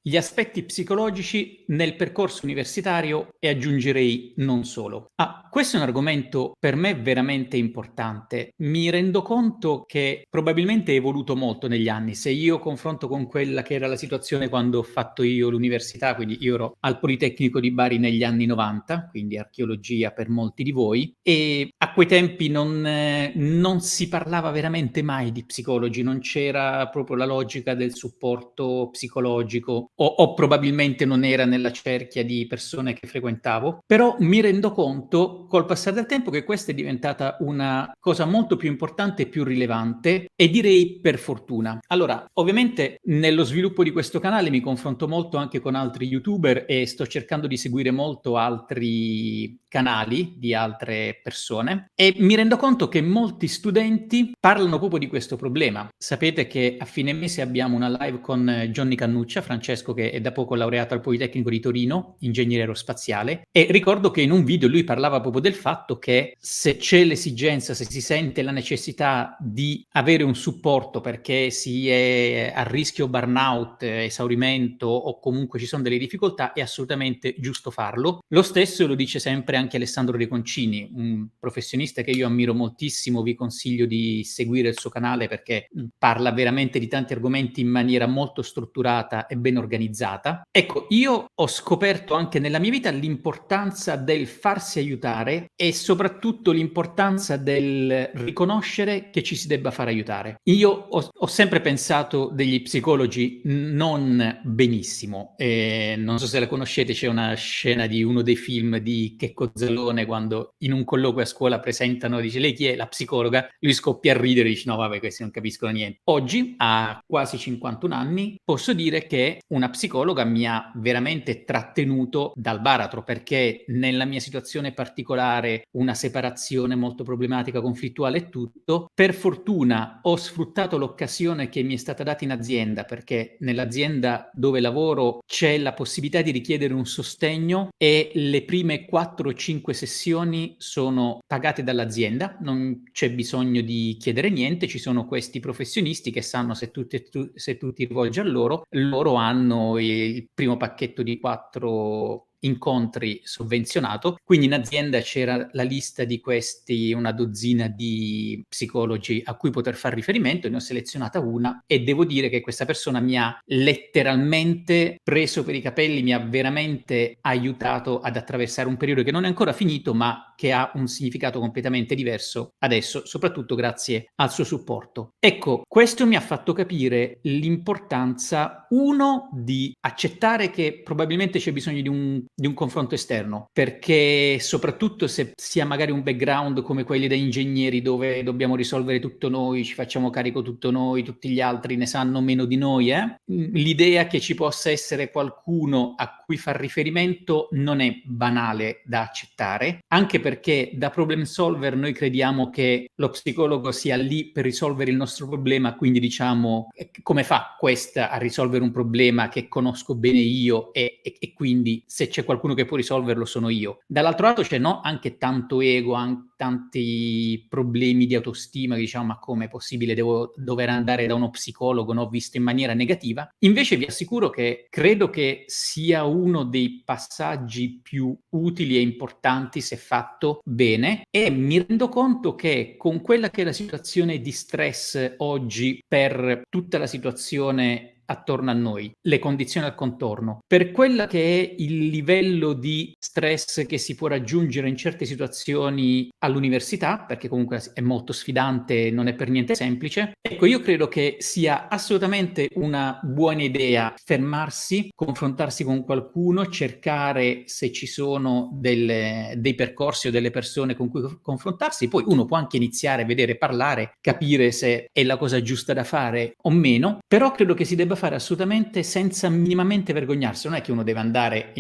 gli aspetti psicologici nel percorso universitario e aggiungerei non solo. Questo è un argomento per me veramente importante. Mi rendo conto che probabilmente è evoluto molto negli anni. Se io confronto con quella che era la situazione quando ho fatto io l'università, quindi io ero al Politecnico di Bari negli anni 90, quindi archeologia per molti di voi, e a quei tempi non si parlava veramente mai di psicologi, non c'era proprio la logica del supporto psicologico o probabilmente non era nella cerchia di persone che frequentavo, però mi rendo conto col passare del tempo che questa è diventata una cosa molto più importante e più rilevante e direi per fortuna. Allora, ovviamente nello sviluppo di questo canale mi confronto molto anche con altri YouTuber e sto cercando di seguire molto altri canali di altre persone e mi rendo conto che molti studenti parlano proprio di questo problema. Sapete che a fine mese abbiamo una live con Johnny Cannuccia, Francesco che è da poco laureato al Politecnico di Torino, ingegnere aerospaziale, e ricordo che in un video lui parlava proprio del fatto che se c'è l'esigenza, se si sente la necessità di avere un supporto perché si è a rischio burnout, esaurimento o comunque ci sono delle difficoltà, è assolutamente giusto farlo. Lo stesso lo dice sempre anche Alessandro Reconcini, un professionista che io ammiro moltissimo, vi consiglio di seguire il suo canale perché parla veramente di tanti argomenti in maniera molto strutturata e ben organizzata. Ecco, io ho scoperto anche nella mia vita l'importanza del farsi aiutare e soprattutto l'importanza del riconoscere che ci si debba far aiutare. Io ho sempre pensato degli psicologi non benissimo. Non so se la conoscete, c'è una scena di uno dei film di Checco Zalone quando in un colloquio a scuola presentano, dice lei chi è? La psicologa, lui scoppia a ridere e dice no vabbè questi non capiscono niente. Oggi, a quasi 51 anni, posso dire che una psicologa mi ha veramente trattenuto dal baratro perché nella mia situazione particolare, una separazione molto problematica, conflittuale e tutto, per fortuna ho sfruttato l'occasione che mi è stata data in azienda perché nell'azienda dove lavoro c'è la possibilità di richiedere un sostegno e le prime 4 o 5 sessioni sono pagate dall'azienda, non c'è bisogno di chiedere niente, ci sono questi professionisti che sanno se tu ti rivolgi a loro, loro hanno il primo pacchetto di 4 incontri sovvenzionato, quindi in azienda c'era la lista di questi, una dozzina di psicologi a cui poter fare riferimento, ne ho selezionata una e devo dire che questa persona mi ha letteralmente preso per i capelli, mi ha veramente aiutato ad attraversare un periodo che non è ancora finito, ma che ha un significato completamente diverso adesso, soprattutto grazie al suo supporto. Ecco, questo mi ha fatto capire l'importanza, uno, di accettare che probabilmente c'è bisogno di un confronto esterno, perché soprattutto se si ha magari un background come quelli da ingegneri dove dobbiamo risolvere tutto noi, ci facciamo carico tutto noi, tutti gli altri ne sanno meno di noi, l'idea che ci possa essere qualcuno a cui far riferimento non è banale da accettare, anche perché da problem solver noi crediamo che lo psicologo sia lì per risolvere il nostro problema, quindi diciamo come fa questa a risolvere un problema che conosco bene io e quindi se c'è qualcuno che può risolverlo sono io. Dall'altro lato c'è anche tanto ego, tanti problemi di autostima, che diciamo ma come è possibile devo dover andare da uno psicologo, no? Visto in maniera negativa. Invece vi assicuro che credo che sia uno dei passaggi più utili e importanti se fatto bene e mi rendo conto che con quella che è la situazione di stress oggi per tutta la situazione attorno a noi, le condizioni al contorno, per quella che è il livello di stress che si può raggiungere in certe situazioni all'università, perché comunque è molto sfidante, non è per niente semplice. Ecco, io credo che sia assolutamente una buona idea fermarsi, confrontarsi con qualcuno, cercare se ci sono dei percorsi o delle persone con cui confrontarsi, poi uno può anche iniziare a vedere, parlare, capire se è la cosa giusta da fare o meno, però credo che si debba fare assolutamente senza minimamente vergognarsi, non è che uno deve andare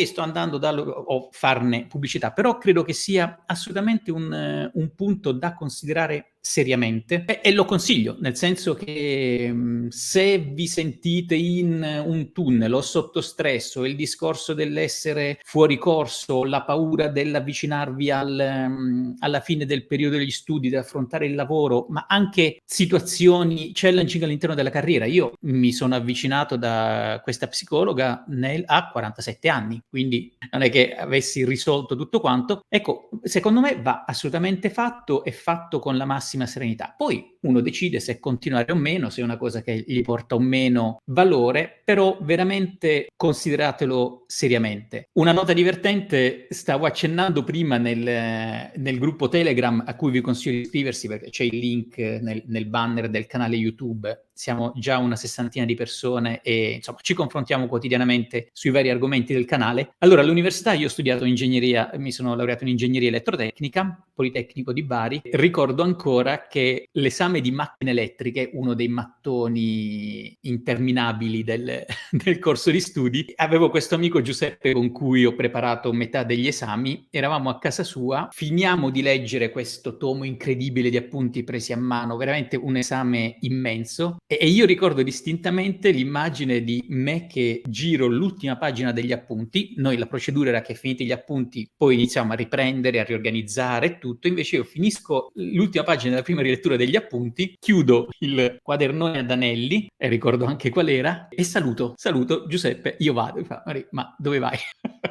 sto andando o farne pubblicità, però credo che sia assolutamente un punto da considerare seriamente e lo consiglio, nel senso che se vi sentite in un tunnel o sotto stress o il discorso dell'essere fuori corso, la paura dell'avvicinarvi alla fine del periodo degli studi, di affrontare il lavoro, ma anche situazioni challenging all'interno della carriera. Io mi sono avvicinato da questa psicologa a 47 anni, quindi non è che avessi risolto tutto quanto. Ecco, secondo me va assolutamente fatto e fatto con la massima serenità. Poi uno decide se continuare o meno, se è una cosa che gli porta o meno valore, però veramente consideratelo seriamente. Una nota divertente, stavo accennando prima nel gruppo Telegram a cui vi consiglio di iscriversi perché c'è il link nel banner del canale YouTube. Siamo già una sessantina di persone e insomma ci confrontiamo quotidianamente sui vari argomenti del canale. Allora, all'università io ho studiato ingegneria, mi sono laureato in ingegneria elettrotecnica, Politecnico di Bari. Ricordo ancora che l'esame di macchine elettriche, uno dei mattoni interminabili del corso di studi, avevo questo amico Giuseppe con cui ho preparato metà degli esami, eravamo a casa sua, finiamo di leggere questo tomo incredibile di appunti presi a mano, veramente un esame immenso, e io ricordo distintamente l'immagine di me che giro l'ultima pagina degli appunti. Noi la procedura era che finiti gli appunti poi iniziamo a riprendere, a riorganizzare tutto, invece io finisco l'ultima pagina della prima rilettura degli appunti, chiudo il quadernone ad anelli, e ricordo anche qual era, e saluto Giuseppe, io vado, e fa, ma dove vai?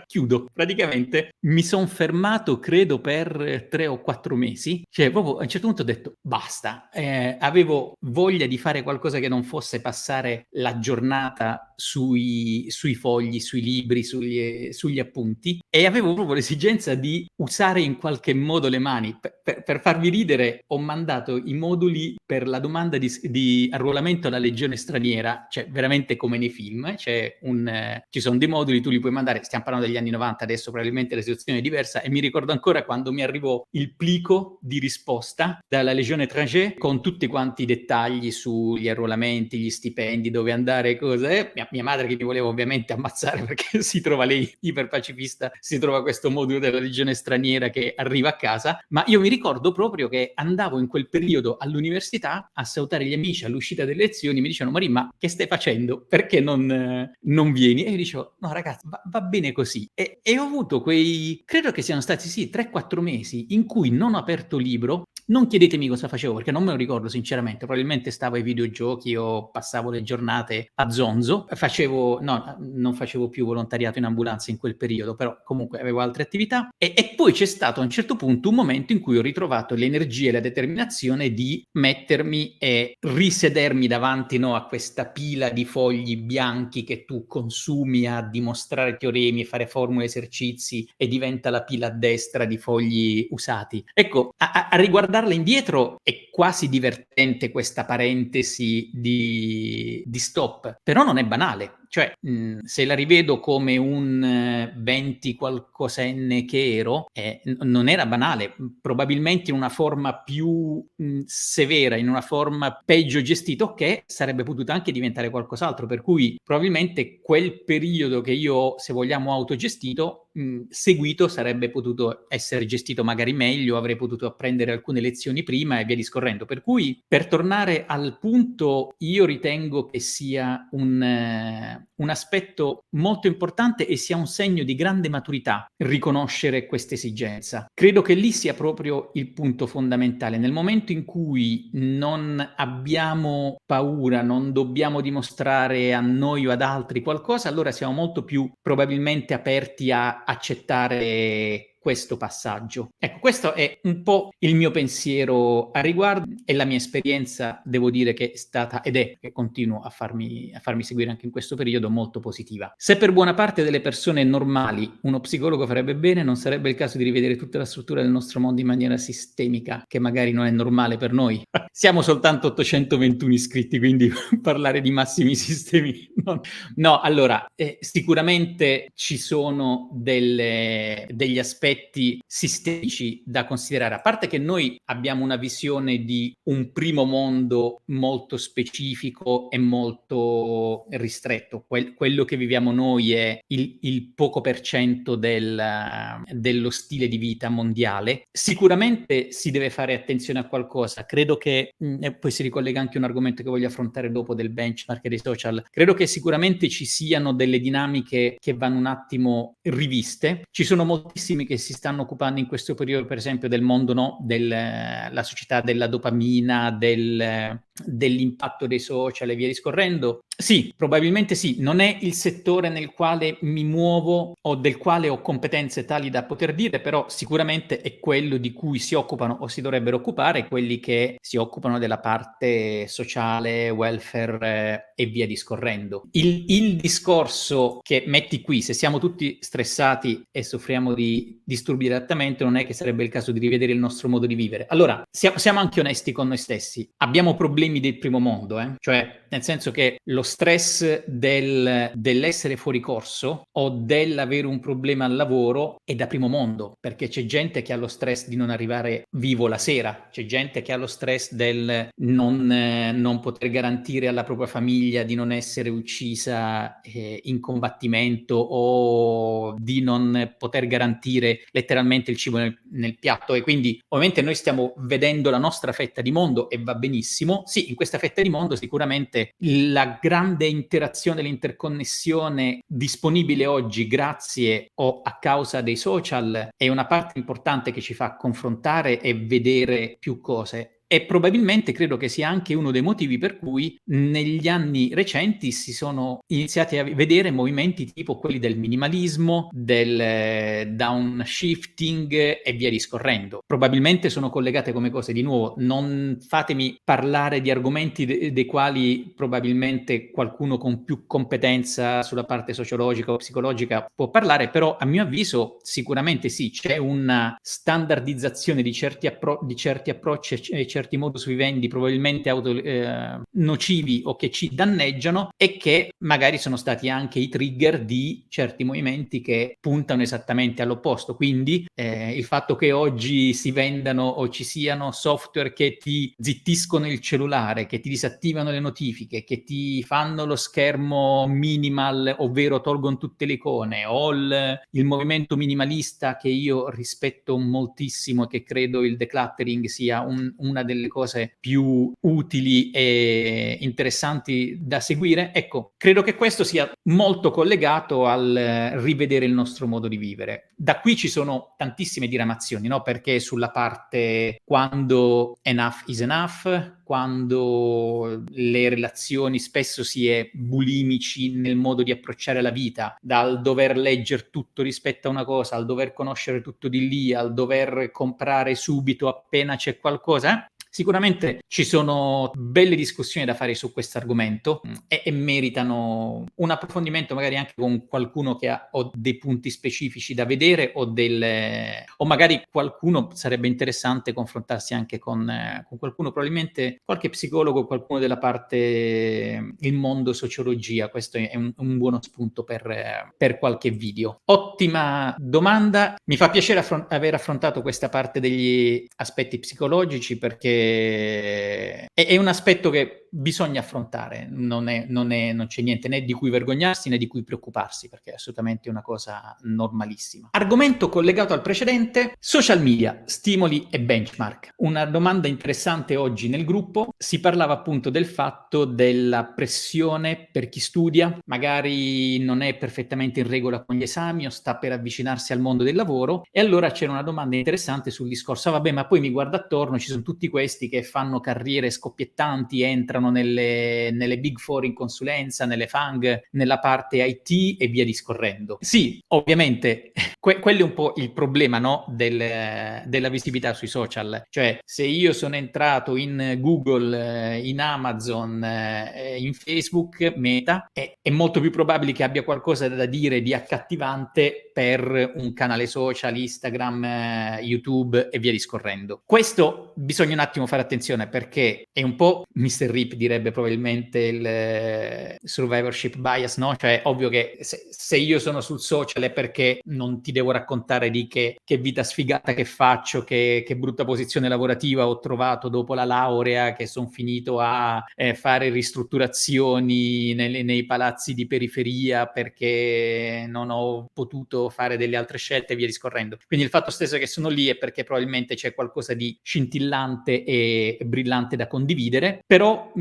Chiudo. Praticamente mi sono fermato credo per 3 o 4 mesi, cioè proprio a un certo punto ho detto basta, avevo voglia di fare qualcosa che non fosse passare la giornata sui fogli, sui libri, sugli appunti, e avevo proprio l'esigenza di usare in qualche modo le mani. Per farvi ridere ho mandato i moduli per la domanda di arruolamento alla legione straniera, cioè veramente come nei film, ci sono dei moduli, tu li puoi mandare, stiamo parlando degli anni 90, adesso probabilmente la situazione è diversa, e mi ricordo ancora quando mi arrivò il plico di risposta dalla Legione étrangère con tutti quanti i dettagli sugli arruolamenti, gli stipendi, dove andare, cose. Mia madre che mi voleva ovviamente ammazzare perché si trova lei iperpacifista, si trova questo modulo della Legione straniera che arriva a casa, ma io mi ricordo proprio che andavo in quel periodo all'università a salutare gli amici all'uscita delle lezioni, mi dicevano Maria, ma che stai facendo? Perché non vieni? E io dicevo no ragazzi, va bene così, e ho avuto credo che siano stati sì 3-4 mesi in cui non ho aperto libro. Non chiedetemi cosa facevo perché non me lo ricordo sinceramente, probabilmente stavo ai videogiochi o passavo le giornate a zonzo, non facevo più volontariato in ambulanza in quel periodo, però comunque avevo altre attività, e poi c'è stato a un certo punto un momento in cui ho ritrovato l'energia e la determinazione di mettermi e risedermi davanti a questa pila di fogli bianchi che tu consumi a dimostrare teoremi e fare formule, esercizi, e diventa la pila a destra di fogli usati. Ecco, a riguardarla indietro è quasi divertente questa parentesi di stop, però non è banale. Cioè, se la rivedo come un 20 qualcosenne che ero, non era banale, probabilmente in una forma più severa, in una forma peggio gestito, che sarebbe potuta anche diventare qualcos'altro, per cui probabilmente quel periodo che io, se vogliamo, autogestito, seguito sarebbe potuto essere gestito magari meglio, avrei potuto apprendere alcune lezioni prima e via discorrendo. Per cui, per tornare al punto, io ritengo che sia un aspetto molto importante e sia un segno di grande maturità riconoscere questa esigenza. Credo che lì sia proprio il punto fondamentale. Nel momento in cui non abbiamo paura, non dobbiamo dimostrare a noi o ad altri qualcosa, allora siamo molto più probabilmente aperti a accettare questo passaggio. Ecco, questo è un po' il mio pensiero a riguardo, e la mia esperienza, devo dire che è stata ed è, che continuo a farmi seguire anche in questo periodo, molto positiva. Se per buona parte delle persone normali uno psicologo farebbe bene, non sarebbe il caso di rivedere tutta la struttura del nostro mondo in maniera sistemica, che magari non è normale per noi. Siamo soltanto 821 iscritti, quindi parlare di massimi sistemi no, allora, sicuramente ci sono degli aspetti aspetti sistemici da considerare. A parte che noi abbiamo una visione di un primo mondo molto specifico e molto ristretto. Quello che viviamo noi è il poco per cento dello stile di vita mondiale. Sicuramente si deve fare attenzione a qualcosa. Credo che, e poi si ricollega anche a un argomento che voglio affrontare dopo del benchmark e dei social, credo che sicuramente ci siano delle dinamiche che vanno un attimo riviste. Ci sono moltissimi che si stanno occupando in questo periodo, per esempio, del mondo, no? La società della dopamina, dell'impatto dei social e via discorrendo. Sì, probabilmente sì, non è il settore nel quale mi muovo o del quale ho competenze tali da poter dire, però sicuramente è quello di cui si occupano o si dovrebbero occupare quelli che si occupano della parte sociale, welfare e via discorrendo. Il discorso che metti qui, se siamo tutti stressati e soffriamo di disturbi di adattamento, non è che sarebbe il caso di rivedere il nostro modo di vivere. Allora, siamo anche onesti con noi stessi. Abbiamo problemi del primo mondo, cioè nel senso che lo stress dell'essere fuori corso o dell'avere un problema al lavoro è da primo mondo, perché c'è gente che ha lo stress di non arrivare vivo la sera, c'è gente che ha lo stress del non poter garantire alla propria famiglia di non essere uccisa in combattimento o di non poter garantire letteralmente il cibo nel piatto, e quindi ovviamente noi stiamo vedendo la nostra fetta di mondo e va benissimo. Sì, in questa fetta di mondo sicuramente la grande interazione, l'interconnessione disponibile oggi grazie o a causa dei social è una parte importante che ci fa confrontare e vedere più cose. E probabilmente credo che sia anche uno dei motivi per cui negli anni recenti si sono iniziati a vedere movimenti tipo quelli del minimalismo, del downshifting e via discorrendo. Probabilmente sono collegate come cose. Di nuovo, non fatemi parlare di argomenti dei quali probabilmente qualcuno con più competenza sulla parte sociologica o psicologica può parlare, però a mio avviso sicuramente sì, c'è una standardizzazione di certi approcci e certi modus vivendi probabilmente nocivi o che ci danneggiano e che magari sono stati anche i trigger di certi movimenti che puntano esattamente all'opposto. Quindi il fatto che oggi si vendano o ci siano software che ti zittiscono il cellulare, che ti disattivano le notifiche, che ti fanno lo schermo minimal, ovvero tolgono tutte le icone, o il movimento minimalista che io rispetto moltissimo e che credo il decluttering sia una delle cose più utili e interessanti da seguire. Ecco, credo che questo sia molto collegato al rivedere il nostro modo di vivere. Da qui ci sono tantissime diramazioni, no? Perché sulla parte quando enough is enough, quando le relazioni spesso si è bulimici nel modo di approcciare la vita, dal dover leggere tutto rispetto a una cosa, al dover conoscere tutto di lì, al dover comprare subito appena c'è qualcosa. Sicuramente ci sono belle discussioni da fare su questo argomento e meritano un approfondimento magari anche con qualcuno che ha o dei punti specifici da vedere o magari qualcuno sarebbe interessante confrontarsi anche con qualcuno, probabilmente qualche psicologo, qualcuno della parte il mondo sociologia. Questo è un buono spunto per qualche video. Ottima domanda, mi fa piacere aver affrontato questa parte degli aspetti psicologici perché è un aspetto che bisogna affrontare, non c'è niente né di cui vergognarsi né di cui preoccuparsi, perché è assolutamente una cosa normalissima. Argomento collegato al precedente: social media, stimoli e benchmark. Una domanda interessante oggi nel gruppo, si parlava appunto del fatto della pressione per chi studia, magari non è perfettamente in regola con gli esami o sta per avvicinarsi al mondo del lavoro, e allora c'era una domanda interessante sul discorso: vabbè, ma poi mi guardo attorno, ci sono tutti questi che fanno carriere scoppiettanti, entrano nelle Big Four in consulenza, nelle FANG, nella parte IT e via discorrendo. Sì, ovviamente quello è un po' il problema, no? Della visibilità sui social. Cioè, se io sono entrato in Google, in Amazon, in Facebook, Meta, è molto più probabile che abbia qualcosa da dire di accattivante per un canale social, Instagram, YouTube e via discorrendo. Questo bisogna un attimo attimo fare attenzione, perché è un po' Mr. Rip direbbe probabilmente il survivorship bias, no? Cioè, ovvio che se io sono sul social è perché non ti devo raccontare di che vita sfigata che faccio, che brutta posizione lavorativa ho trovato dopo la laurea, che sono finito a fare ristrutturazioni nei palazzi di periferia perché non ho potuto fare delle altre scelte e via discorrendo. Quindi il fatto stesso che sono lì è perché probabilmente c'è qualcosa di scintillante e brillante da condividere, però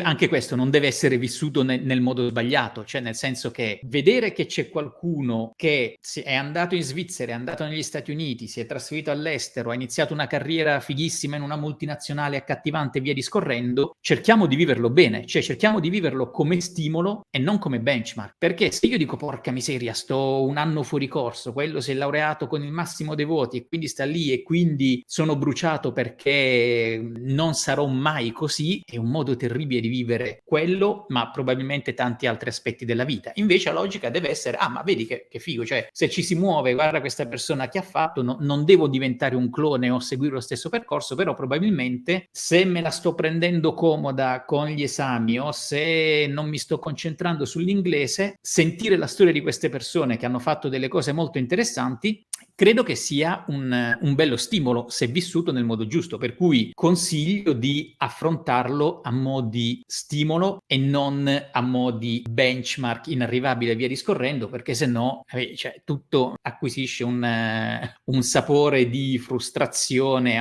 anche questo non deve essere vissuto nel modo sbagliato, cioè nel senso che vedere che c'è qualcuno che è andato in Svizzera, è andato negli Stati Uniti, si è trasferito all'estero, ha iniziato una carriera fighissima in una multinazionale accattivante e via discorrendo, cerchiamo di viverlo bene, cioè cerchiamo di viverlo come stimolo e non come benchmark, perché se io dico porca miseria, sto un anno fuori corso, quello si è laureato con il massimo dei voti e quindi sta lì e quindi sono bruciato perché non sarò mai così, è un modo terribile di vivere quello, ma probabilmente tanti altri aspetti della vita. Invece la logica deve essere, ma vedi che figo, cioè se ci si muove, guarda questa persona che ha fatto, non devo diventare un clone o seguire lo stesso percorso, però probabilmente se me la sto prendendo comoda con gli esami o se non mi sto concentrando sull'inglese, sentire la storia di queste persone che hanno fatto delle cose molto interessanti credo che sia un bello stimolo se vissuto nel modo giusto, per cui consiglio di affrontarlo a mo' di stimolo e non a mo' di benchmark inarrivabile e via discorrendo, perché se no cioè, tutto acquisisce un sapore di frustrazione,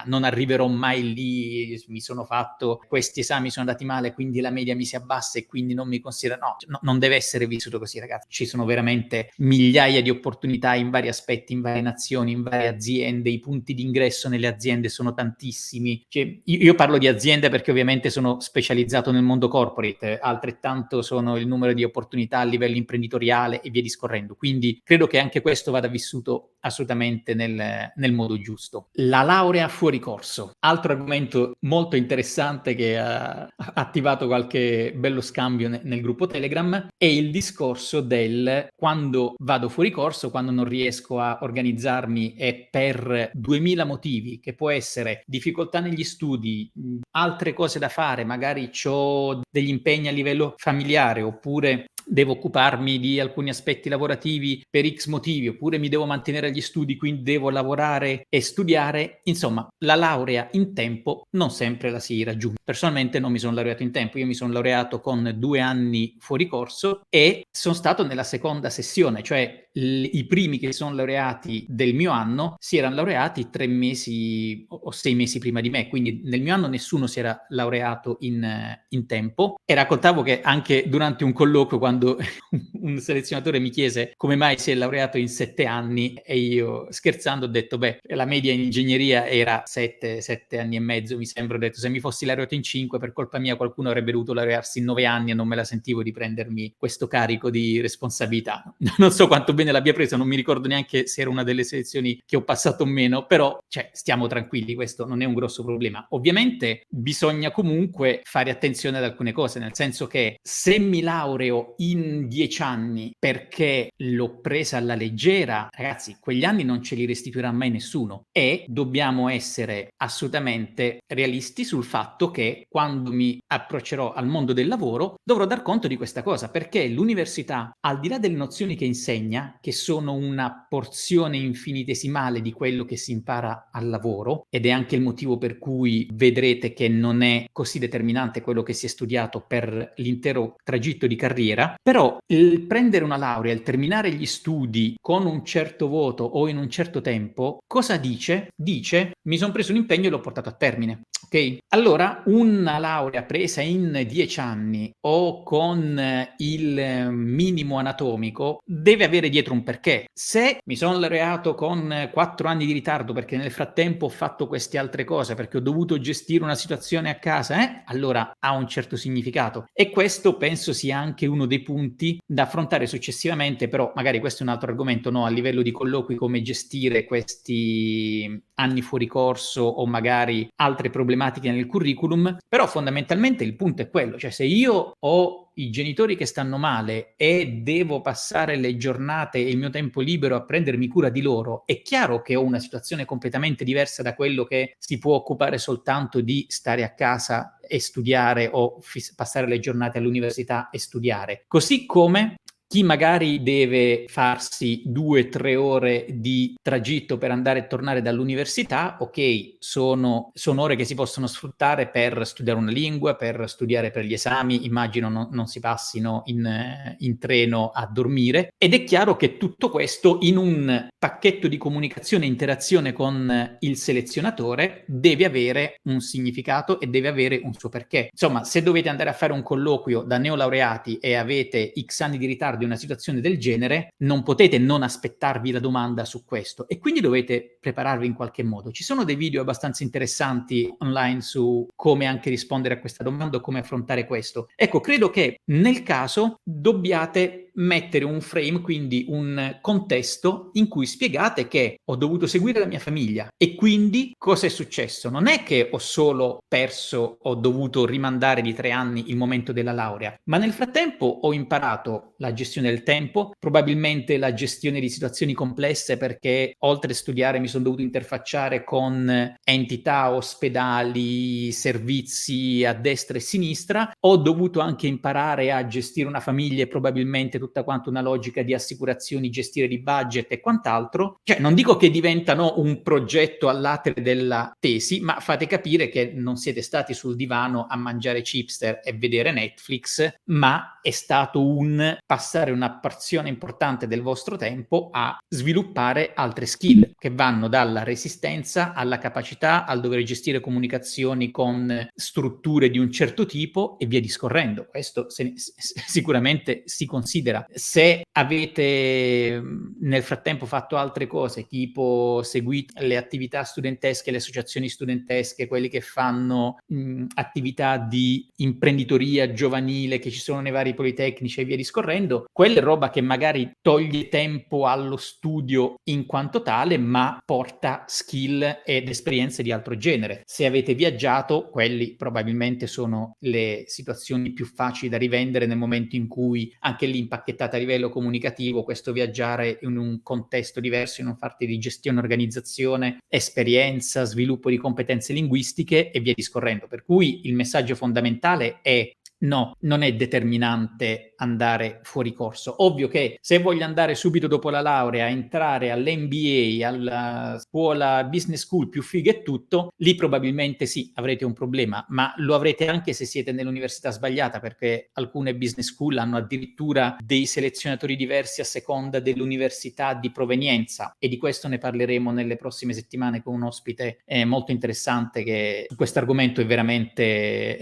non arriverò mai lì, mi sono fatto questi esami, sono andati male, quindi la media mi si abbassa e quindi non mi considera. No, non deve essere vissuto così, ragazzi. Ci sono veramente migliaia di opportunità in vari aspetti, in varie nazioni, in varie aziende, i punti di ingresso nelle aziende sono tantissimi. Cioè, io parlo di aziende perché ovviamente sono specializzato nel mondo corporate, altrettanto sono il numero di opportunità a livello imprenditoriale e via discorrendo. Quindi credo che anche questo vada vissuto assolutamente nel modo giusto. La laurea fuori corso, altro argomento molto interessante che ha attivato qualche bello scambio nel gruppo Telegram, è il discorso del quando vado fuori corso, quando non riesco a organizzarmi e per 2000 motivi, che può essere difficoltà negli studi, altre cose da fare, magari ho degli impegni a livello familiare oppure devo occuparmi di alcuni aspetti lavorativi per X motivi, oppure mi devo mantenere agli studi, quindi devo lavorare e studiare. Insomma, la laurea in tempo non sempre la si raggiunge. Personalmente non mi sono laureato in tempo, io mi sono laureato con 2 anni fuori corso e sono stato nella seconda sessione, cioè i primi che sono laureati del mio anno si erano laureati 3 mesi o 6 mesi prima di me, quindi nel mio anno nessuno si era laureato in tempo. E raccontavo che anche durante un colloquio, quando un selezionatore mi chiese come mai si è laureato in 7 anni e io scherzando ho detto la media in ingegneria era 7 anni e mezzo, mi sembra. Ho detto se mi fossi laureato in 5 per colpa mia qualcuno avrebbe dovuto laurearsi in 9 anni e non me la sentivo di prendermi questo carico di responsabilità. Non so quanto bene l'abbia presa, non mi ricordo neanche se era una delle selezioni che ho passato o meno, però stiamo tranquilli, questo non è un grosso problema. Ovviamente bisogna comunque fare attenzione ad alcune cose, nel senso che se mi laureo in 10 anni perché l'ho presa alla leggera, ragazzi, quegli anni non ce li restituirà mai nessuno e dobbiamo essere assolutamente realisti sul fatto che quando mi approccerò al mondo del lavoro dovrò dar conto di questa cosa, perché l'università, al di là delle nozioni che insegna, che sono una porzione infinitesimale di quello che si impara al lavoro, ed è anche il motivo per cui vedrete che non è così determinante quello che si è studiato per l'intero tragitto di carriera, però il prendere una laurea, il terminare gli studi con un certo voto o in un certo tempo, cosa dice? Dice mi sono preso un impegno e l'ho portato a termine. Ok? Allora, una laurea presa in 10 anni o con il minimo anatomico deve avere dietro un perché. Se mi sono laureato con 4 anni di ritardo perché nel frattempo ho fatto queste altre cose, perché ho dovuto gestire una situazione a casa, allora ha un certo significato. E questo penso sia anche uno dei punti da affrontare successivamente, però magari questo è un altro argomento, no? A livello di colloqui, come gestire questi anni fuori corso o magari altre problematiche nel curriculum, però fondamentalmente il punto è quello, cioè se io ho i genitori che stanno male e devo passare le giornate e il mio tempo libero a prendermi cura di loro, è chiaro che ho una situazione completamente diversa da quello che si può occupare soltanto di stare a casa e studiare o passare le giornate all'università e studiare. Così come chi magari deve farsi 2-3 ore di tragitto per andare e tornare dall'università, ok, sono ore che si possono sfruttare per studiare una lingua, per studiare per gli esami, immagino non si passino in treno a dormire, ed è chiaro che tutto questo in un pacchetto di comunicazione e interazione con il selezionatore deve avere un significato e deve avere un suo perché. Insomma, se dovete andare a fare un colloquio da neolaureati e avete X anni di ritardo in una situazione del genere, non potete non aspettarvi la domanda su questo e quindi dovete prepararvi in qualche modo. Ci sono dei video abbastanza interessanti online su come anche rispondere a questa domanda o come affrontare questo. Ecco, credo che nel caso dobbiate mettere un frame, quindi un contesto in cui spiegate che ho dovuto seguire la mia famiglia e quindi cosa è successo? Non è che ho solo perso, ho dovuto rimandare di 3 anni il momento della laurea, ma nel frattempo ho imparato la gestione del tempo, probabilmente la gestione di situazioni complesse perché oltre a studiare mi sono dovuto interfacciare con entità, ospedali, servizi a destra e sinistra, ho dovuto anche imparare a gestire una famiglia e probabilmente tutta quanta una logica di assicurazioni, gestire di budget e quant'altro. Cioè, non dico che diventano un progetto all'atere della tesi, ma fate capire che non siete stati sul divano a mangiare chipster e vedere Netflix, ma è stato un passare una porzione importante del vostro tempo a sviluppare altre skill che vanno dalla resistenza alla capacità al dover gestire comunicazioni con strutture di un certo tipo e via discorrendo. Questo sicuramente si considera. Se avete nel frattempo fatto altre cose, tipo seguite le attività studentesche, le associazioni studentesche, quelli che fanno attività di imprenditoria giovanile che ci sono nei vari politecnici e via discorrendo, quella è roba che magari toglie tempo allo studio in quanto tale, ma porta skill ed esperienze di altro genere. Se avete viaggiato, quelli probabilmente sono le situazioni più facili da rivendere nel momento in cui anche lì impacchettata a livello comunicativo, questo viaggiare in un contesto diverso, in un parte di gestione, organizzazione, esperienza, sviluppo di competenze linguistiche e via discorrendo. Per cui il messaggio fondamentale è: no, non è determinante andare fuori corso. Ovvio che se voglio andare subito dopo la laurea, entrare all'MBA, alla scuola business school più figa e tutto, lì probabilmente sì, avrete un problema, ma lo avrete anche se siete nell'università sbagliata, perché alcune business school hanno addirittura dei selezionatori diversi a seconda dell'università di provenienza e di questo ne parleremo nelle prossime settimane con un ospite molto interessante che su questo argomento è veramente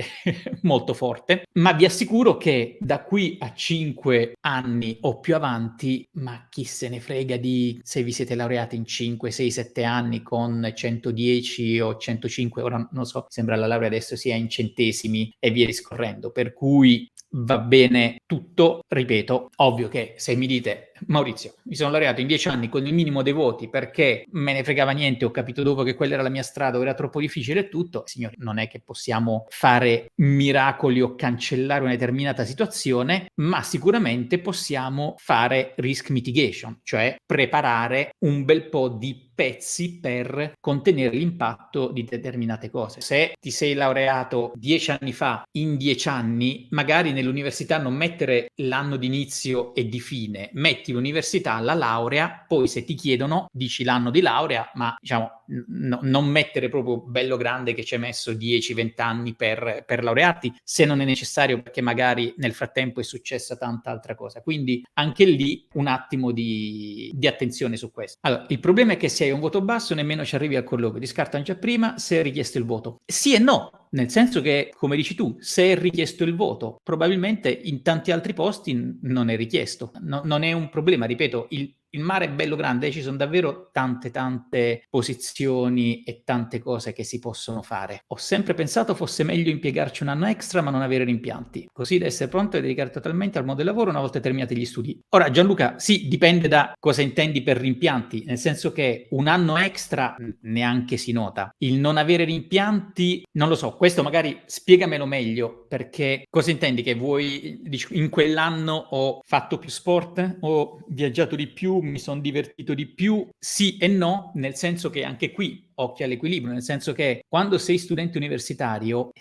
molto forte. Ma vi assicuro che da qui a 5 anni o più avanti, ma chi se ne frega di se vi siete laureati in 5, 6, 7 anni con 110 o 105, ora non so, sembra la laurea adesso sia in centesimi e via discorrendo, per cui va bene tutto, ripeto, ovvio che se mi dite Maurizio, mi sono laureato in 10 anni con il minimo dei voti perché me ne fregava niente, ho capito dopo che quella era la mia strada, era troppo difficile e tutto, signori, non è che possiamo fare miracoli o cancellare una determinata situazione, ma sicuramente possiamo fare risk mitigation, cioè preparare un bel po' di pezzi per contenere l'impatto di determinate cose. Se ti sei laureato 10 anni fa, in 10 anni, magari nell'università non mettere l'anno di inizio e di fine, metti l'università, la laurea, poi se ti chiedono dici l'anno di laurea, ma diciamo non mettere proprio bello grande che ci hai messo 10-20 anni per laurearti, se non è necessario perché magari nel frattempo è successa tanta altra cosa. Quindi anche lì un attimo di attenzione su questo. Allora, il problema è che se hai un voto basso nemmeno ci arrivi al colloquio, discartano già prima se è richiesto il voto. Sì e no, nel senso che, come dici tu, se è richiesto il voto, probabilmente in tanti altri posti non è richiesto. Non è un problema, ripeto, il il mare è bello grande, ci son davvero tante posizioni e tante cose che si possono fare. Ho sempre pensato fosse meglio impiegarci 1 anno extra, ma non avere rimpianti, così da essere pronto a dedicare totalmente al mondo del lavoro una volta terminati gli studi. Ora Gianluca, sì, dipende da cosa intendi per rimpianti, nel senso che 1 anno extra neanche si nota. Il non avere rimpianti, non lo so, questo magari spiegamelo meglio, perché cosa intendi? Che vuoi dici in quell'anno ho fatto più sport, ho viaggiato di più, mi son divertito di più? Sì e no, nel senso che anche qui occhio all'equilibrio, nel senso che quando sei studente universitario,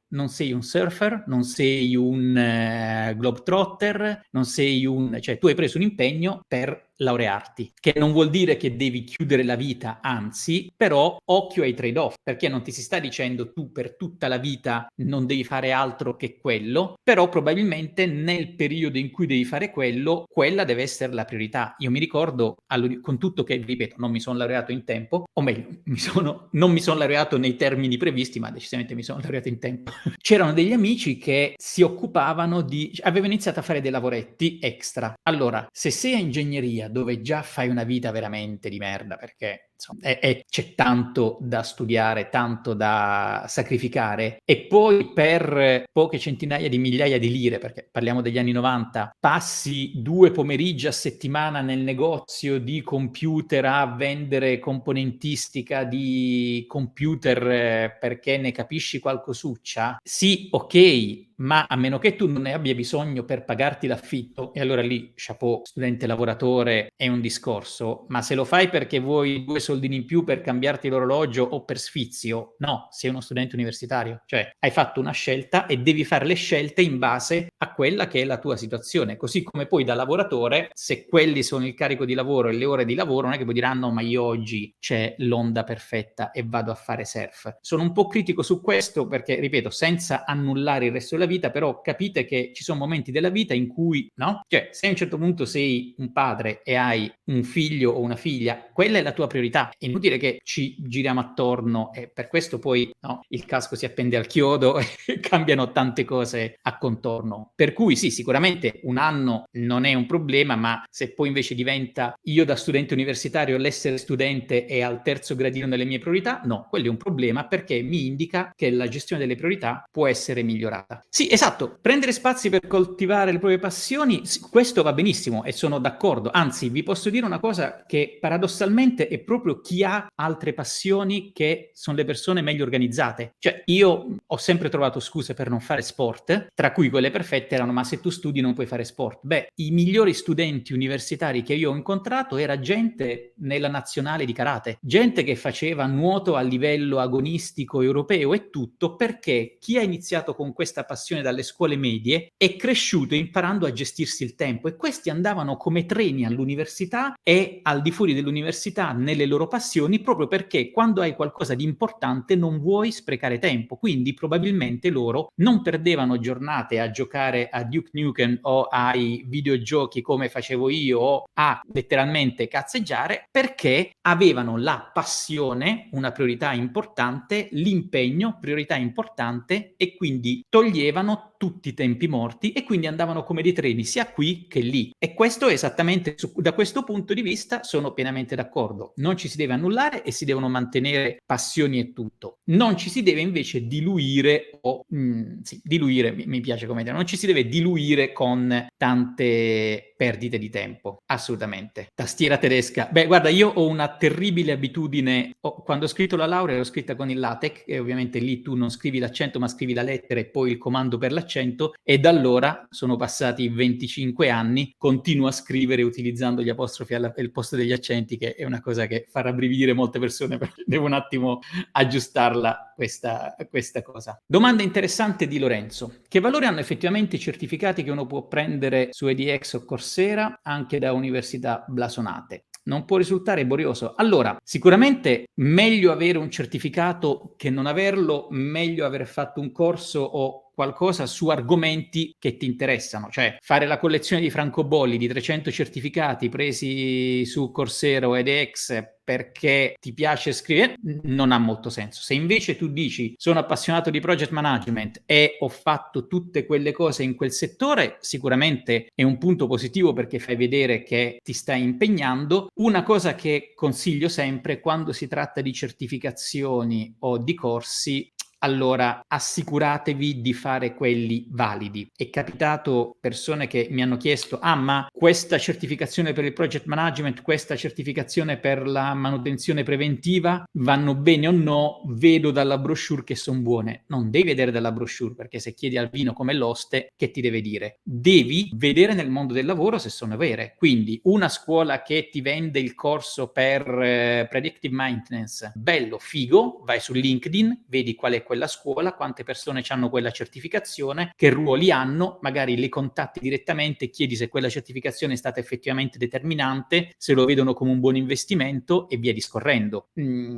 non sei un surfer, non sei un globetrotter, non sei un cioè tu hai preso un impegno per laurearti, che non vuol dire che devi chiudere la vita, anzi, però occhio ai trade-off, perché non ti si sta dicendo tu per tutta la vita non devi fare altro che quello, però probabilmente nel periodo in cui devi fare quello, quella deve essere la priorità. Io mi ricordo, con tutto che, ripeto, non mi sono laureato in tempo, o meglio, non mi sono laureato nei termini previsti, ma decisamente mi sono laureato in tempo. C'erano degli amici che si occupavano avevano iniziato a fare dei lavoretti extra. Allora, se sei a ingegneria, dove già fai una vita veramente di merda, perché insomma, c'è tanto da studiare, tanto da sacrificare, e poi per poche centinaia di migliaia di lire, perché parliamo degli anni 90, passi 2 pomeriggi a settimana nel negozio di computer a vendere componentistica di computer perché ne capisci qualcosuccia, sì, ok, ma a meno che tu non ne abbia bisogno per pagarti l'affitto, e allora lì, chapeau, studente lavoratore è un discorso, ma se lo fai perché vuoi 2 soldini in più per cambiarti l'orologio o per sfizio, no, sei uno studente universitario, cioè hai fatto una scelta e devi fare le scelte in base a quella che è la tua situazione, così come poi da lavoratore, se quelli sono il carico di lavoro e le ore di lavoro, non è che poi diranno ma io oggi c'è l'onda perfetta e vado a fare surf. Sono un po' critico su questo perché, ripeto, senza annullare il resto della vita, però capite che ci sono momenti della vita in cui, no? Cioè, se a un certo punto sei un padre e hai un figlio o una figlia, quella è la tua priorità. È inutile che ci giriamo attorno e per questo poi no, il casco si appende al chiodo e cambiano tante cose a contorno. Per cui sì, sicuramente 1 anno non è un problema, ma se poi invece diventa io da studente universitario l'essere studente è al terzo gradino nelle mie priorità, no, quello è un problema perché mi indica che la gestione delle priorità può essere migliorata. Sì, esatto, prendere spazi per coltivare le proprie passioni, sì, questo va benissimo e sono d'accordo, anzi vi posso dire una cosa che paradossalmente è proprio chi ha altre passioni che sono le persone meglio organizzate. Cioè io ho sempre trovato scuse per non fare sport, tra cui quelle perfette erano ma se tu studi non puoi fare sport. Beh, i migliori studenti universitari che io ho incontrato era gente nella nazionale di karate, gente che faceva nuoto a livello agonistico europeo e tutto perché chi ha iniziato con questa passione dalle scuole medie è cresciuto imparando a gestirsi il tempo e questi andavano come treni all'università e al di fuori dell'università nelle loro passioni proprio perché quando hai qualcosa di importante non vuoi sprecare tempo, quindi probabilmente loro non perdevano giornate a giocare a Duke Nukem o ai videogiochi come facevo io o a letteralmente cazzeggiare perché avevano la passione, una priorità importante, l'impegno, priorità importante e quindi toglievano tutti i tempi morti e quindi andavano come dei treni sia qui che lì. E questo è esattamente, da questo punto di vista sono pienamente d'accordo. Non ci si deve annullare e si devono mantenere passioni e tutto. Non ci si deve invece diluire o diluire, mi piace come dire, non ci si deve diluire con tante perdite di tempo, assolutamente. Tastiera tedesca. Beh, guarda, io ho una terribile abitudine, quando ho scritto la laurea l'ho scritta con il LaTeX e ovviamente lì tu non scrivi l'accento ma scrivi la lettera e poi il comando per l'accento e da allora sono passati 25 anni, continuo a scrivere utilizzando gli apostrofi al posto degli accenti che è una cosa che fa rabbrividire molte persone perché devo un attimo aggiustarla questa cosa. Domanda interessante di Lorenzo. Che valore hanno effettivamente i certificati che uno può prendere su edX o Coursera anche da università blasonate? Non può risultare borioso. Allora, sicuramente meglio avere un certificato che non averlo, meglio aver fatto un corso o qualcosa su argomenti che ti interessano, cioè fare la collezione di francobolli di 300 certificati presi su Coursera o edX perché ti piace scrivere, non ha molto senso. Se invece tu dici sono appassionato di project management e ho fatto tutte quelle cose in quel settore, sicuramente è un punto positivo perché fai vedere che ti stai impegnando. Una cosa che consiglio sempre quando si tratta di certificazioni o di corsi, allora assicuratevi di fare quelli validi. È capitato persone che mi hanno chiesto: ma questa certificazione per il project management, questa certificazione per la manutenzione preventiva vanno bene o no? Vedo dalla brochure che sono buone. Non devi vedere dalla brochure, perché se chiedi al vino come l'oste, che ti deve dire? Devi vedere nel mondo del lavoro se sono vere. Quindi una scuola che ti vende il corso per predictive maintenance, bello, figo, vai su LinkedIn, vedi qual è quella scuola, quante persone hanno quella certificazione, che ruoli hanno, magari li contatti direttamente, chiedi se quella certificazione è stata effettivamente determinante, se lo vedono come un buon investimento e via discorrendo.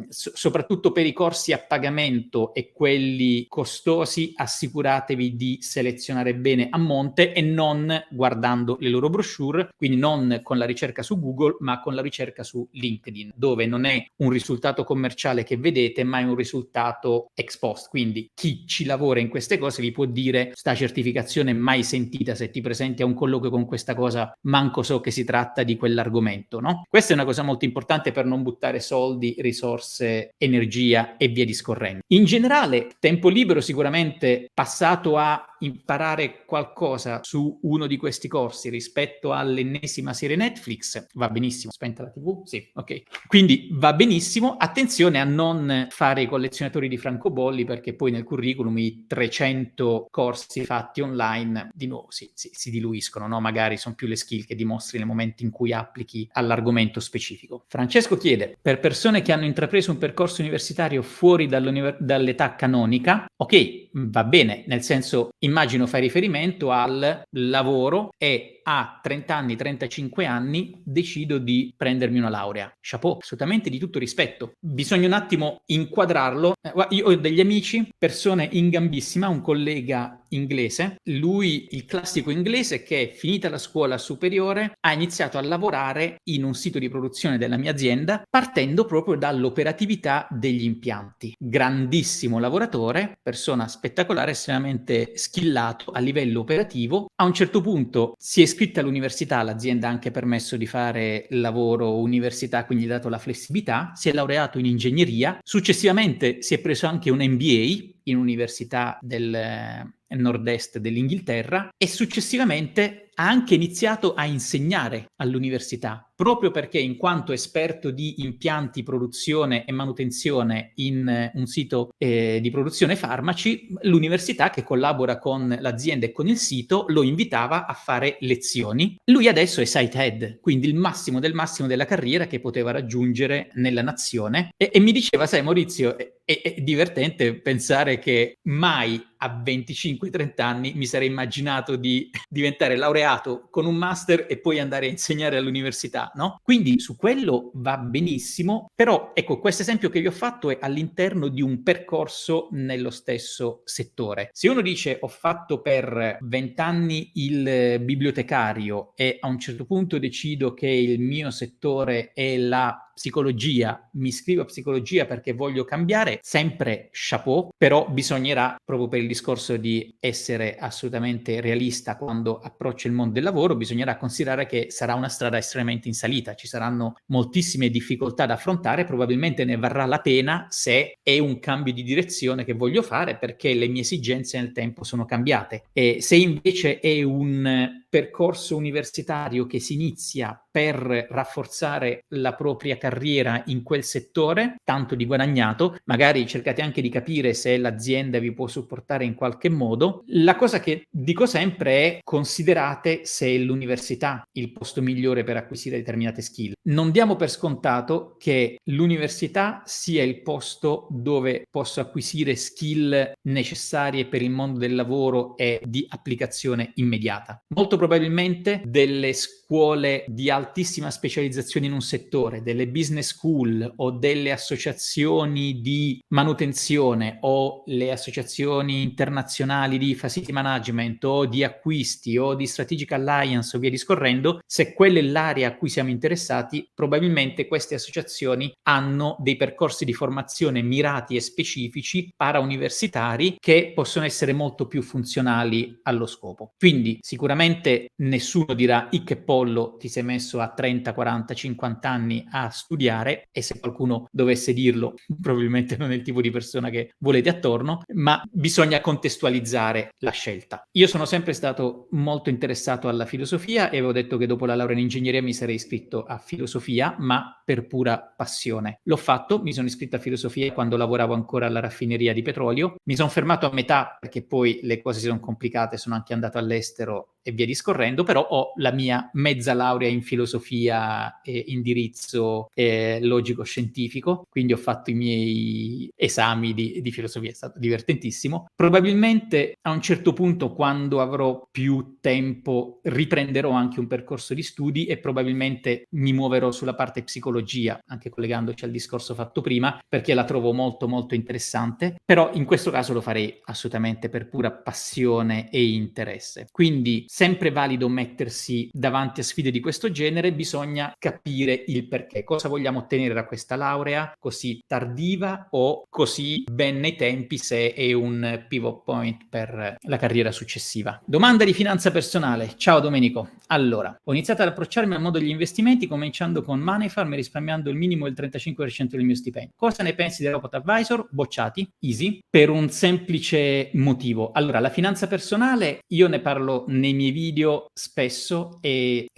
Soprattutto per i corsi a pagamento e quelli costosi, assicuratevi di selezionare bene a monte e non guardando le loro brochure, quindi non con la ricerca su Google, ma con la ricerca su LinkedIn, dove non è un risultato commerciale che vedete, ma è un risultato ex post. Quindi chi ci lavora in queste cose vi può dire: sta certificazione mai sentita, se ti presenti a un colloquio con questa cosa manco so che si tratta di quell'argomento, no? Questa è una cosa molto importante per non buttare soldi, risorse, energia e via discorrendo. In generale, tempo libero sicuramente passato a imparare qualcosa su uno di questi corsi rispetto all'ennesima serie Netflix, va benissimo. Spenta la TV? Sì, ok. Quindi va benissimo. Attenzione a non fare i collezionatori di francobolli, perché poi nel curriculum i 300 corsi fatti online di nuovo si diluiscono, no? Magari sono più le skill che dimostri nel momento in cui applichi all'argomento specifico. Francesco chiede: per persone che hanno intrapreso un percorso universitario fuori dall'età canonica, ok, va bene, nel senso, immagino fai riferimento al lavoro e a 30 anni, 35 anni decido di prendermi una laurea. Chapeau, assolutamente, di tutto rispetto. Bisogna un attimo inquadrarlo. Io ho degli amici, persone in gambissima, un collega inglese, lui il classico inglese che finita la scuola superiore ha iniziato a lavorare in un sito di produzione della mia azienda partendo proprio dall'operatività degli impianti. Grandissimo lavoratore, persona spettacolare, estremamente skillato a livello operativo. A un certo punto si è iscritta all'università, l'azienda ha anche permesso di fare lavoro università, quindi ha dato la flessibilità, si è laureato in ingegneria, successivamente si è preso anche un MBA in università del nord-est dell'Inghilterra e successivamente ha anche iniziato a insegnare all'università, proprio perché in quanto esperto di impianti, produzione e manutenzione in un sito di produzione farmaci, l'università, che collabora con l'azienda e con il sito, lo invitava a fare lezioni. Lui adesso è site head, quindi il massimo del massimo della carriera che poteva raggiungere nella nazione e mi diceva: sai Maurizio, è divertente pensare che mai a 25-30 anni mi sarei immaginato di diventare laureato con un master e poi andare a insegnare all'università, no? Quindi su quello va benissimo, però ecco, questo esempio che vi ho fatto è all'interno di un percorso nello stesso settore. Se uno dice: ho fatto per 20 anni il bibliotecario e a un certo punto decido che il mio settore è la psicologia, mi iscrivo a psicologia perché voglio cambiare, sempre chapeau, però bisognerà, proprio per il discorso di essere assolutamente realista quando approccia il mondo del lavoro, bisognerà considerare che sarà una strada estremamente in salita, ci saranno moltissime difficoltà da affrontare, probabilmente ne varrà la pena se è un cambio di direzione che voglio fare perché le mie esigenze nel tempo sono cambiate. E se invece è un percorso universitario che si inizia per rafforzare la propria carriera in quel settore, tanto di guadagnato, magari cercate anche di capire se l'azienda vi può supportare in qualche modo. La cosa che dico sempre è: considerate se è l'università il posto migliore per acquisire determinate skill. Non diamo per scontato che l'università sia il posto dove posso acquisire skill necessarie per il mondo del lavoro e di applicazione immediata. Molto probabilmente delle scuole di alta altissima specializzazione in un settore, delle business school o delle associazioni di manutenzione o le associazioni internazionali di facility management o di acquisti o di strategic alliance o via discorrendo, se quella è l'area a cui siamo interessati, probabilmente queste associazioni hanno dei percorsi di formazione mirati e specifici parauniversitari che possono essere molto più funzionali allo scopo. Quindi sicuramente nessuno dirà Icche Pollo ti sei messo a 30, 40, 50 anni a studiare, e se qualcuno dovesse dirlo probabilmente non è il tipo di persona che volete attorno, ma bisogna contestualizzare la scelta. Io sono sempre stato molto interessato alla filosofia e avevo detto che dopo la laurea in ingegneria mi sarei iscritto a filosofia, ma per pura passione. L'ho fatto, mi sono iscritto a filosofia quando lavoravo ancora alla raffineria di petrolio, mi sono fermato a metà perché poi le cose si sono complicate, sono anche andato all'estero e via discorrendo, però ho la mia mezza laurea in filosofia e indirizzo logico-scientifico, quindi ho fatto i miei esami di filosofia, è stato divertentissimo. Probabilmente a un certo punto, quando avrò più tempo, riprenderò anche un percorso di studi e probabilmente mi muoverò sulla parte psicologia, anche collegandoci al discorso fatto prima, perché la trovo molto molto interessante, però in questo caso lo farei assolutamente per pura passione e interesse. Quindi sempre valido mettersi davanti a sfide di questo genere, bisogna capire il perché, cosa vogliamo ottenere da questa laurea così tardiva o così ben nei tempi, se è un pivot point per la carriera successiva. Domanda di finanza personale. Ciao Domenico. Allora, ho iniziato ad approcciarmi al mondo degli investimenti cominciando con Moneyfarm e risparmiando il minimo del 35% del mio stipendio. Cosa ne pensi del Robot Advisor? Bocciati, easy, per un semplice motivo. Allora, la finanza personale io ne parlo nei miei video spesso e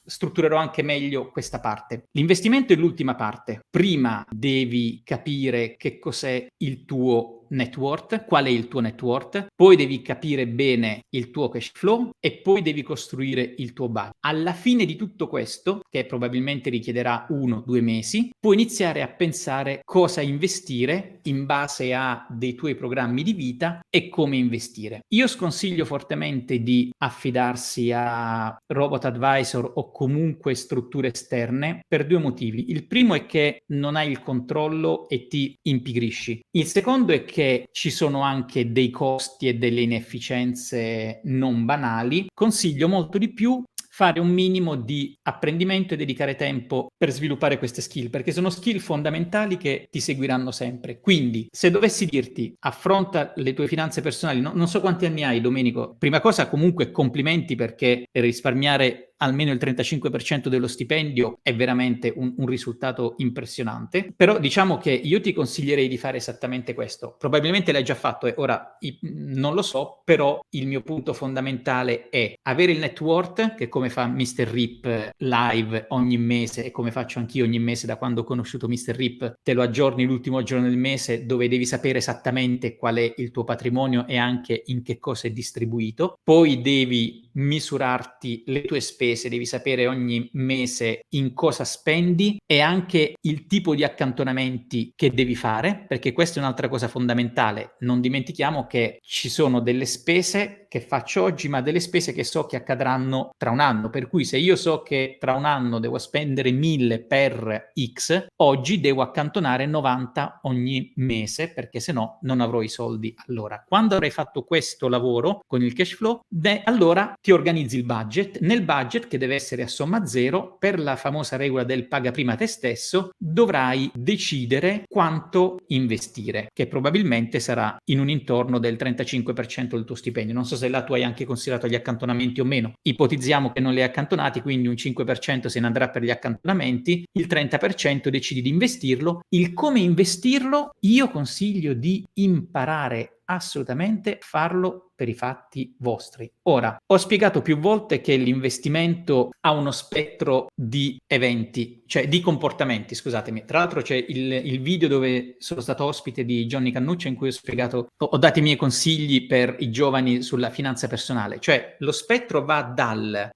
strutturerò anche meglio questa parte. L'investimento è l'ultima parte. Prima devi capire che cos'è il tuo net worth, qual è il tuo net worth, poi devi capire bene il tuo cash flow e poi devi costruire il tuo budget. Alla fine di tutto questo, che probabilmente richiederà 1-2 mesi, puoi iniziare a pensare cosa investire in base a dei tuoi programmi di vita e come investire. Io sconsiglio fortemente di affidarsi a robot advisor o comunque strutture esterne per 2 motivi. Il primo è che non hai il controllo e ti impigrisci. Il secondo è che ci sono anche dei costi e delle inefficienze non banali. Consiglio molto di più fare un minimo di apprendimento e dedicare tempo per sviluppare queste skill, perché sono skill fondamentali che ti seguiranno sempre. Quindi, se dovessi dirti affronta le tue finanze personali, non so quanti anni hai, Domenico, prima cosa comunque complimenti, perché risparmiare almeno il 35% dello stipendio è veramente un risultato impressionante, però diciamo che io ti consiglierei di fare esattamente questo. Probabilmente l'hai già fatto e ora non lo so, però il mio punto fondamentale è avere il net worth, che come fa Mr. Rip live ogni mese e come faccio anch'io ogni mese da quando ho conosciuto Mr. Rip, te lo aggiorni l'ultimo giorno del mese, dove devi sapere esattamente qual è il tuo patrimonio e anche in che cosa è distribuito. Poi devi misurarti le tue spese, devi sapere ogni mese in cosa spendi e anche il tipo di accantonamenti che devi fare, perché questa è un'altra cosa fondamentale. Non dimentichiamo che ci sono delle spese che faccio oggi, ma delle spese che so che accadranno tra un anno, per cui se io so che tra un anno devo spendere 1000 per X, oggi devo accantonare 90 ogni mese, perché se no non avrò i soldi. Allora, quando avrai fatto questo lavoro con il cash flow, allora ti organizzi il budget. Nel budget, che deve essere a somma zero, per la famosa regola del paga prima te stesso, dovrai decidere quanto investire, che probabilmente sarà in un intorno del 35% del tuo stipendio. Non so se là tu hai anche considerato gli accantonamenti o meno. Ipotizziamo che non li hai accantonati, quindi un 5% se ne andrà per gli accantonamenti, il 30% decidi di investirlo. Il come investirlo, io consiglio di imparare assolutamente farlo per i fatti vostri. Ora, ho spiegato più volte che l'investimento ha uno spettro di eventi, cioè di comportamenti, scusatemi. Tra l'altro c'è il video dove sono stato ospite di Johnny Cannuccia in cui ho spiegato, ho dato i miei consigli per i giovani sulla finanza personale. Cioè lo spettro va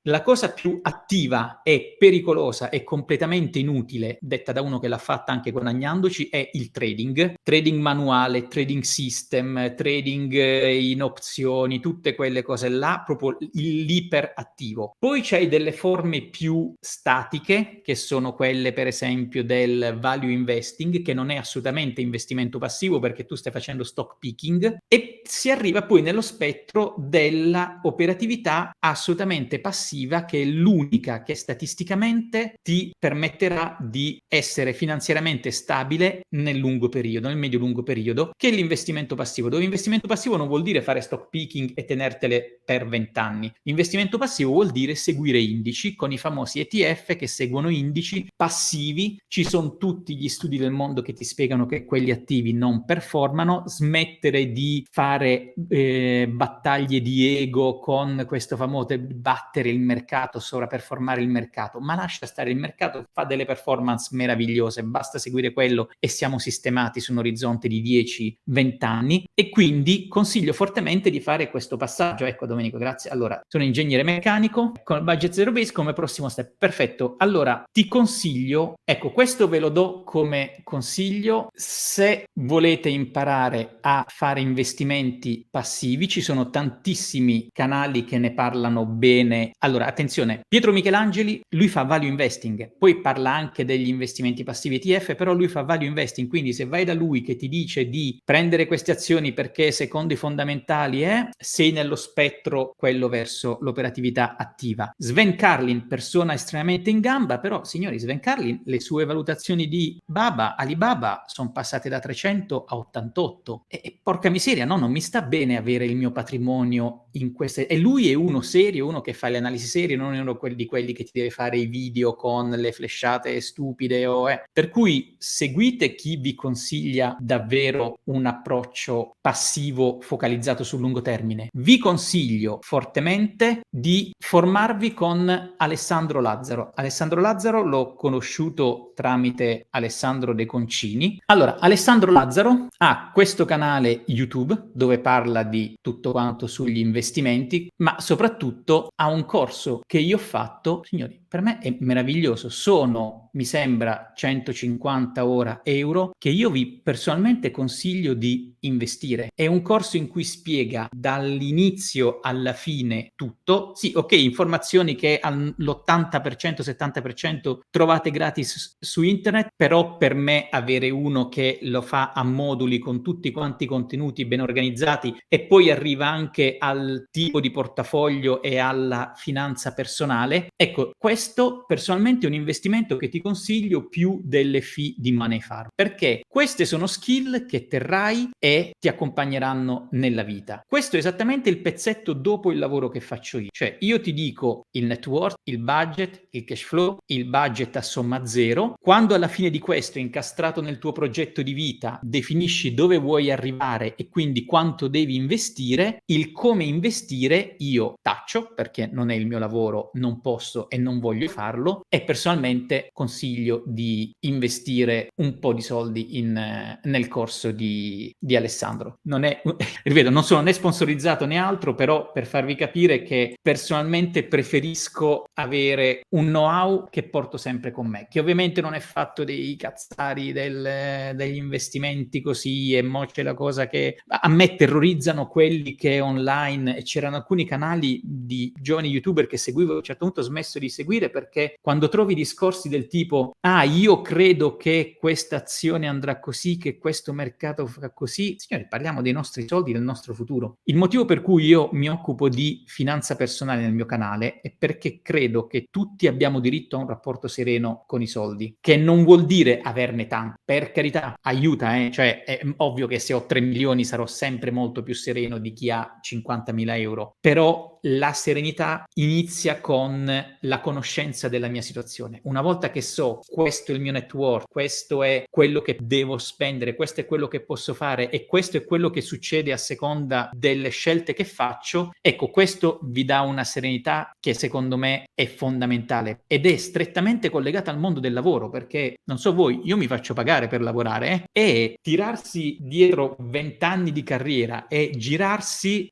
la cosa più attiva e pericolosa e completamente inutile, detta da uno che l'ha fatta anche guadagnandoci, è il trading manuale, trading system, trading in opzioni, azioni, tutte quelle cose là, proprio l'iperattivo. Poi c'hai delle forme più statiche, che sono quelle per esempio del value investing, che non è assolutamente investimento passivo perché tu stai facendo stock picking, e si arriva poi nello spettro della operatività assolutamente passiva, che è l'unica che statisticamente ti permetterà di essere finanziariamente stabile nel lungo periodo, nel medio-lungo periodo, che è l'investimento passivo, dove investimento passivo non vuol dire fare stock picking e tenertele per 20 anni. Investimento passivo vuol dire seguire indici con i famosi ETF che seguono indici passivi. Ci sono tutti gli studi del mondo che ti spiegano che quelli attivi non performano. Smettere di fare battaglie di ego con questo famoso battere il mercato, sovraperformare il mercato, ma lascia stare, il mercato fa delle performance meravigliose, basta seguire quello e siamo sistemati su un orizzonte di 10-20 anni. E quindi consiglio fortemente di fare questo passaggio. Ecco Domenico, grazie. Allora, sono ingegnere meccanico con il budget zero base come prossimo step. Perfetto. Allora, ti consiglio, ecco, questo ve lo do come consiglio se volete imparare a fare investimenti passivi. Ci sono tantissimi canali che ne parlano bene. Allora, attenzione, Pietro Michelangeli, lui fa value investing, poi parla anche degli investimenti passivi ETF, però lui fa value investing, quindi se vai da lui che ti dice di prendere queste azioni perché secondo i fondamentali sei nello spettro quello verso l'operatività attiva. Sven Carlin, persona estremamente in gamba, però signori, Sven Carlin, le sue valutazioni di Alibaba sono passate da 300 a 88 e porca miseria, no, non mi sta bene avere il mio patrimonio in queste... E lui è uno serio, uno che fa le analisi serie, non è uno di quelli che ti deve fare i video con le flashate stupide Per cui seguite chi vi consiglia davvero un approccio passivo focalizzato sul lungo termine. Vi consiglio fortemente di formarvi con Alessandro Lazzaro. Alessandro Lazzaro l'ho conosciuto tramite Alessandro De Concini. Allora, Alessandro Lazzaro ha questo canale YouTube dove parla di tutto quanto sugli investimenti, ma soprattutto ha un corso che io ho fatto, signori, per me è meraviglioso. Sono, mi sembra, 150 euro che io vi personalmente consiglio di investire. È un corso in cui spiega dall'inizio alla fine tutto. Sì, ok, informazioni che all'80%, 70% trovate gratis su internet, però per me avere uno che lo fa a moduli con tutti quanti i contenuti ben organizzati e poi arriva anche al tipo di portafoglio e alla finanza personale, ecco, questo personalmente è un investimento che ti consiglio più delle fee di Money Farm, perché queste sono skill che terrai e ti accompagneranno nella vita. Questo è esattamente il pezzetto dopo il lavoro che faccio io, cioè io ti dico il net worth, il budget, il cash flow, il budget a somma zero. Quando alla fine di questo, incastrato nel tuo progetto di vita, definisci dove vuoi arrivare e quindi quanto devi investire, il come investire io taccio, perché non è il mio lavoro, non posso e non voglio farlo, e personalmente consiglio di investire un po' di soldi nel corso di Alessandro. Non è, ripeto, non sono né sponsorizzato né altro, però per farvi capire che personalmente preferisco avere un know-how che porto sempre con me, che ovviamente non è fatto dei cazzari degli investimenti così, e mo c'è la cosa che a me terrorizzano quelli che online, e c'erano alcuni canali di giovani youtuber che seguivo, a un certo punto ho smesso di seguire perché quando trovi discorsi del tipo io credo che questa azione andrà così, che questo mercato farà così, signori, parliamo dei nostri soldi, del nostro futuro. Il motivo per cui io mi occupo di finanza personale nel mio canale è perché credo che tutti abbiamo diritto a un rapporto sereno con i soldi, che non vuol dire averne tanto, per carità, aiuta, cioè è ovvio che se ho 3 milioni sarò sempre molto più sereno di chi ha 50.000 euro, però la serenità inizia con la conoscenza della mia situazione. Una volta che so questo è il mio net worth, questo è quello che devo spendere, questo è quello che posso fare e questo è quello che succede a seconda delle scelte che faccio, ecco, questo vi dà una serenità che secondo me è fondamentale ed è strettamente collegata al mondo del lavoro, perché non so voi, io mi faccio pagare per lavorare e tirarsi dietro 20 anni di carriera e girarsi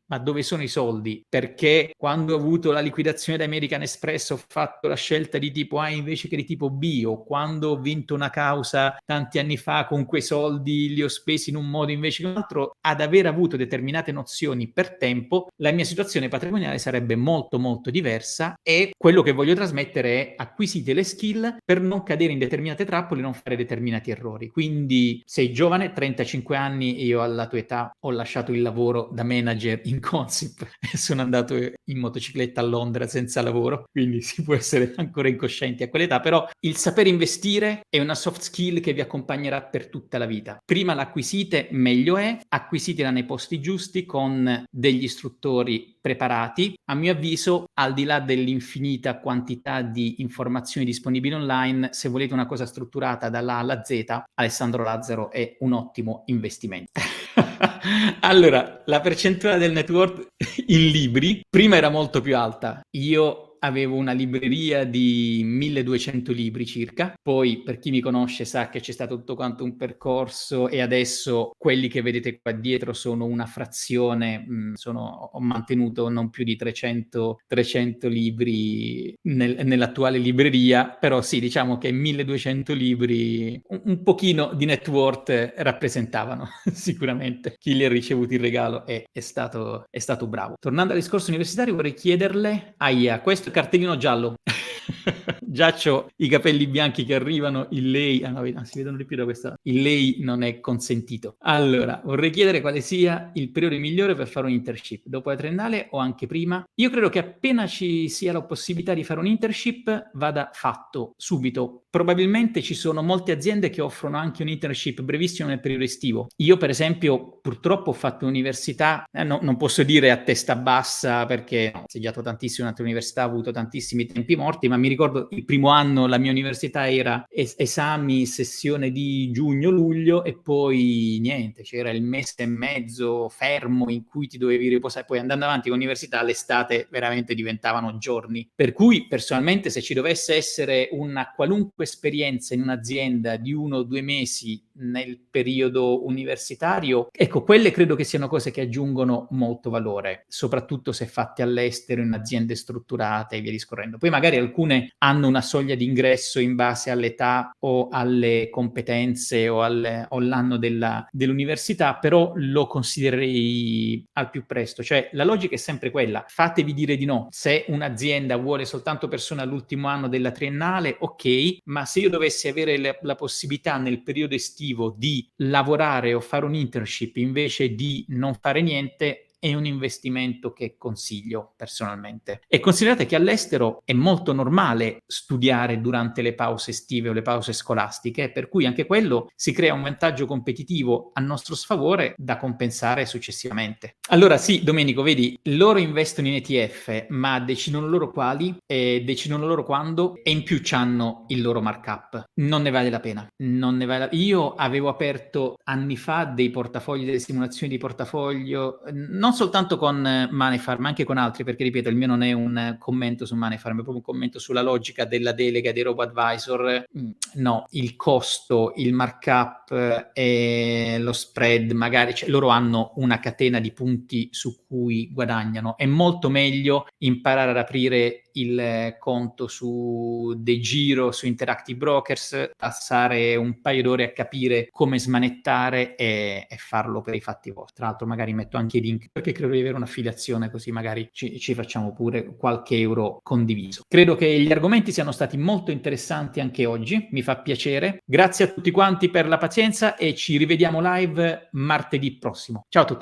ma dove sono i soldi per perché quando ho avuto la liquidazione da American Express ho fatto la scelta di tipo A invece che di tipo B, o quando ho vinto una causa tanti anni fa con quei soldi li ho spesi in un modo invece che un altro, ad aver avuto determinate nozioni per tempo, la mia situazione patrimoniale sarebbe molto molto diversa, e quello che voglio trasmettere è: acquisite le skill per non cadere in determinate trappole e non fare determinati errori. Quindi sei giovane, 35 anni, io alla tua età ho lasciato il lavoro da manager in Consip e sono andato in motocicletta a Londra senza lavoro, quindi si può essere ancora incoscienti a quell'età, però il saper investire è una soft skill che vi accompagnerà per tutta la vita. Prima l'acquisite, meglio è, acquisitela nei posti giusti con degli istruttori preparati. A mio avviso, al di là dell'infinita quantità di informazioni disponibili online, se volete una cosa strutturata dalla A alla Z, Alessandro Lazzaro è un ottimo investimento. Allora, la percentuale del net worth in libri prima era molto più alta. Io avevo una libreria di 1200 libri circa, poi per chi mi conosce sa che c'è stato tutto quanto un percorso e adesso quelli che vedete qua dietro sono una frazione, ho mantenuto non più di 300 libri nell'attuale libreria, però sì, diciamo che 1200 libri un pochino di net worth rappresentavano sicuramente. Chi li ha ricevuti in regalo è stato bravo. Tornando al discorso universitario, vorrei chiederle, questo è il cartellino giallo. Già c'ho i capelli bianchi che arrivano, il lei, no, si vedono di più da questa, il lei non è consentito. Allora, vorrei chiedere quale sia il periodo migliore per fare un internship, dopo la triennale o anche prima? Io credo che appena ci sia la possibilità di fare un internship vada fatto subito. Probabilmente ci sono molte aziende che offrono anche un internship brevissimo nel periodo estivo. Io per esempio purtroppo ho fatto università, non posso dire a testa bassa perché ho insegnato tantissimo in altre università, ho avuto tantissimi tempi morti, ma mi ricordo il primo anno la mia università era esami, sessione di giugno-luglio e poi niente, c'era il mese e mezzo fermo in cui ti dovevi riposare, poi andando avanti con l'università l'estate veramente diventavano giorni. Per cui personalmente se ci dovesse essere una qualunque esperienza in un'azienda di 1 o 2 mesi nel periodo universitario, ecco, quelle credo che siano cose che aggiungono molto valore, soprattutto se fatte all'estero in aziende strutturate e via discorrendo. Poi magari alcune hanno una soglia di ingresso in base all'età o alle competenze o l'anno dell'università, però lo considererei al più presto. Cioè la logica è sempre quella: fatevi dire di no. Se un'azienda vuole soltanto persone all'ultimo anno della triennale, ok, ma se io dovessi avere la possibilità nel periodo estivo di lavorare o fare un internship invece di non fare niente, è un investimento che consiglio personalmente. E considerate che all'estero è molto normale studiare durante le pause estive o le pause scolastiche, per cui anche quello si crea un vantaggio competitivo a nostro sfavore da compensare successivamente. Allora sì, Domenico, vedi, loro investono in ETF, ma decidono loro quali, decidono loro quando, e in più c'hanno il loro markup. Non ne vale la pena. Io avevo aperto anni fa dei portafogli, delle simulazioni di portafoglio, non soltanto con Moneyfarm, ma anche con altri, perché ripeto, il mio non è un commento su Moneyfarm, è proprio un commento sulla logica della delega dei robo-advisor. No, il costo, il markup e lo spread, magari, cioè, loro hanno una catena di punti su cui guadagnano. È molto meglio imparare ad aprire il conto su De Giro, su Interactive Brokers, passare un paio d'ore a capire come smanettare e farlo per i fatti vostri. Tra l'altro magari metto anche i link perché credo di avere un'affiliazione, così magari ci facciamo pure qualche euro condiviso. Credo che gli argomenti siano stati molto interessanti anche oggi, mi fa piacere. Grazie a tutti quanti per la pazienza e ci rivediamo live martedì prossimo. Ciao a tutti.